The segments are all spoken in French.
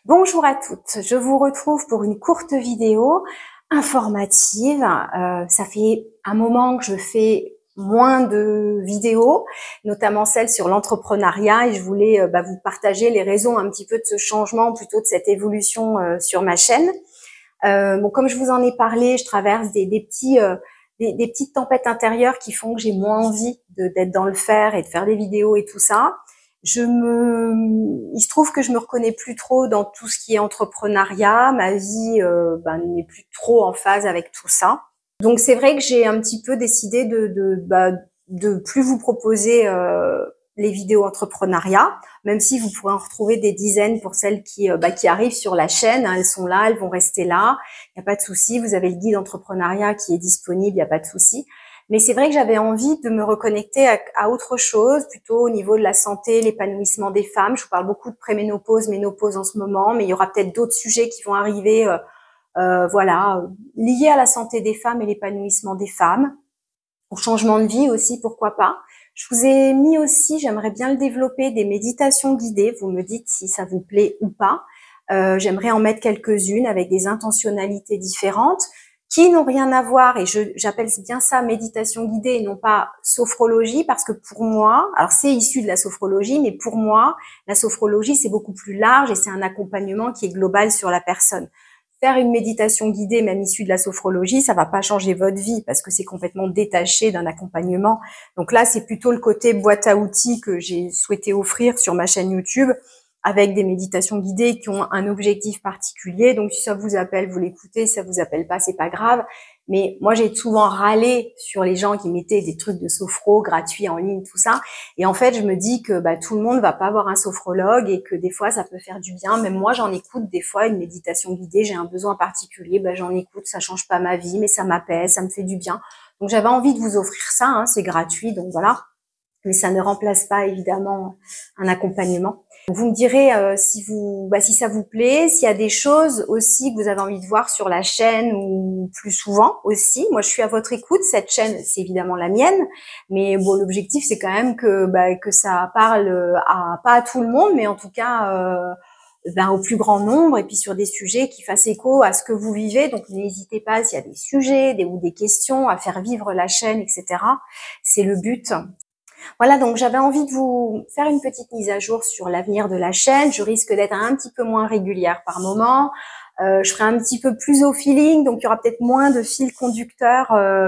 Bonjour à toutes, je vous retrouve pour une courte vidéo informative. Ça fait un moment que je fais moins de vidéos, notamment celles sur l'entrepreneuriat, et je voulais vous partager les raisons un petit peu de ce changement, plutôt de cette évolution sur ma chaîne. Bon, comme je vous en ai parlé, je traverse des petites tempêtes intérieures qui font que j'ai moins envie d'être dans le faire et de faire des vidéos et tout ça. Il se trouve que je me reconnais plus trop dans tout ce qui est entrepreneuriat. Ma vie n'est plus trop en phase avec tout ça. Donc c'est vrai que j'ai un petit peu décidé de plus vous proposer les vidéos entrepreneuriat, même si vous pourrez en retrouver des dizaines pour celles qui arrivent sur la chaîne. Elles sont là, elles vont rester là. Il n'y a pas de souci. Vous avez le guide entrepreneuriat qui est disponible, il n'y a pas de souci. Mais c'est vrai que j'avais envie de me reconnecter à autre chose, plutôt au niveau de la santé, l'épanouissement des femmes. Je vous parle beaucoup de préménopause, ménopause en ce moment, mais il y aura peut-être d'autres sujets qui vont arriver, liés à la santé des femmes et l'épanouissement des femmes. Au changement de vie aussi, pourquoi pas. Je vous ai mis aussi, j'aimerais bien le développer, des méditations guidées. Vous me dites si ça vous plaît ou pas. J'aimerais en mettre quelques-unes avec des intentionnalités différentes qui n'ont rien à voir, et j'appelle bien ça méditation guidée et non pas sophrologie, parce que pour moi, alors c'est issu de la sophrologie, mais pour moi, la sophrologie, c'est beaucoup plus large et c'est un accompagnement qui est global sur la personne. Faire une méditation guidée, même issue de la sophrologie, ça va pas changer votre vie parce que c'est complètement détaché d'un accompagnement. Donc là, c'est plutôt le côté boîte à outils que j'ai souhaité offrir sur ma chaîne YouTube, avec des méditations guidées qui ont un objectif particulier. Donc, si ça vous appelle, vous l'écoutez. Si ça vous appelle pas, c'est pas grave. Mais moi, j'ai souvent râlé sur les gens qui mettaient des trucs de sophro gratuits en ligne, tout ça. Et en fait, je me dis que tout le monde va pas avoir un sophrologue et que des fois, ça peut faire du bien. Même moi, j'en écoute des fois une méditation guidée. J'ai un besoin particulier, j'en écoute. Ça change pas ma vie, mais ça m'apaise, ça me fait du bien. Donc, j'avais envie de vous offrir ça. Hein, c'est gratuit, donc voilà. Mais ça ne remplace pas évidemment un accompagnement. Vous me direz si ça vous plaît, s'il y a des choses aussi que vous avez envie de voir sur la chaîne ou plus souvent aussi. Moi, je suis à votre écoute. Cette chaîne, c'est évidemment la mienne, mais bon, l'objectif c'est quand même que ça parle pas à tout le monde, mais en tout cas au plus grand nombre, et puis sur des sujets qui fassent écho à ce que vous vivez. Donc n'hésitez pas, s'il y a des sujets ou des questions, à faire vivre la chaîne, etc. C'est le but. Voilà, donc j'avais envie de vous faire une petite mise à jour sur l'avenir de la chaîne. Je risque d'être un petit peu moins régulière par moment. Je serai un petit peu plus au feeling, donc il y aura peut-être moins de fil conducteur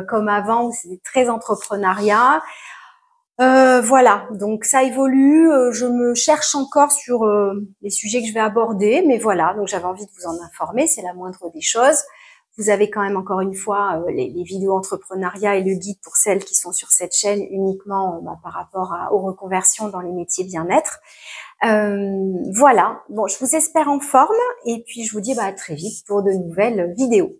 comme avant où c'était très entrepreneuriat. Voilà, donc ça évolue. Je me cherche encore sur les sujets que je vais aborder, mais voilà, donc j'avais envie de vous en informer, c'est la moindre des choses. Vous avez quand même encore une fois les vidéos entrepreneuriat et le guide pour celles qui sont sur cette chaîne uniquement par rapport aux reconversions dans les métiers bien-être. Voilà, bon, je vous espère en forme et puis je vous dis à très vite pour de nouvelles vidéos.